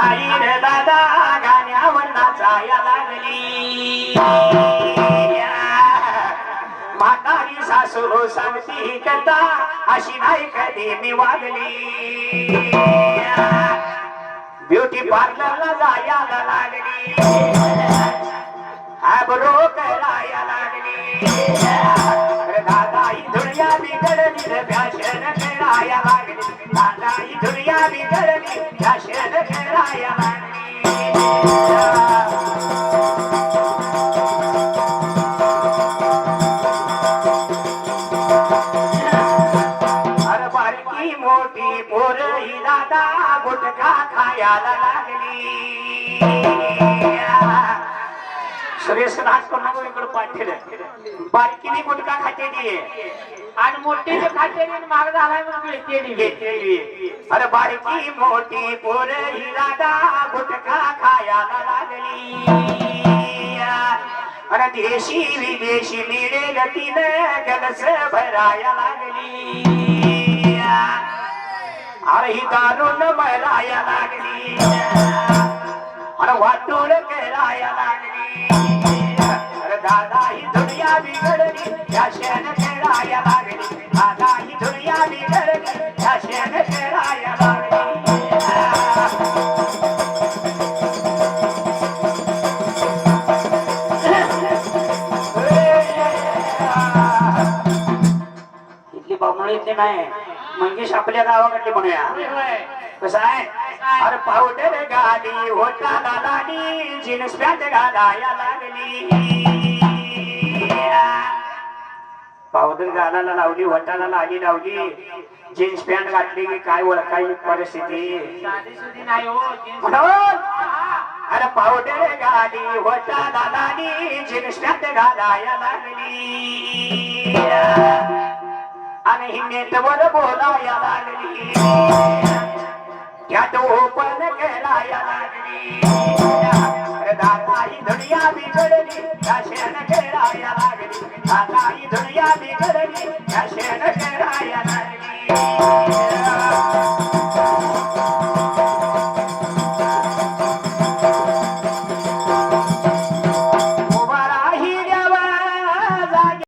आई रे दादा गाण्यावर नाचाया लागली म्हातारी सासू सांगती कथा अशी नाही कधी मी वागली ब्युटी पार्लरला जायला लागली आयब्रो करायला लागली दादा ही दुनिया बिघडली रे फॅशन करायला लागली दादा ही दुनिया बिघडली फॅशन करायला लागली अरे बारकी मोठी पोर ही दादा गुटखा खायला लागली सुरेश नाच करू इकडे पाठील बारकीने गुटखा खातेली आणि मोठीचे खाते माग झालाय म्हणून घेतलेली अरे बारकी मोठी पोर ही दादा गुटखा खायला लागली अरे देशी विदेशी मिळेल तिने गलस भरायला लागली अरे ही दारून भरायला लागली अरे वाटून करायला लागली अरे दादा ही दुनिया बिघडली फॅशन करायला लागली दादा ही दुनिया बिघडली फॅशन करायला लागली इथली बाबुळे इथली नाही मंगेश आपल्या गावाकडली म्हणूया कसं आहे अरे पावडर गाडी होटाला लाडी जीन्स पॅन्ट घालाया लागली पावडर घालायला लावली होटाला लाडी लावली जीन्स पॅन्ट घातली की काय ओळखायची परिस्थिती नाही हो म्हणून अरे पावडर गाडी होटाला लाडी जीन्स पॅन्ट घालाया लागली आणि हिंदीवर बोलाया लागली त्यात ओपन कराया लागली दादा ही दुनिया बिघडली फॅशन कराया लागली दादा ही दुनिया बिघडली फॅशन कराया लागली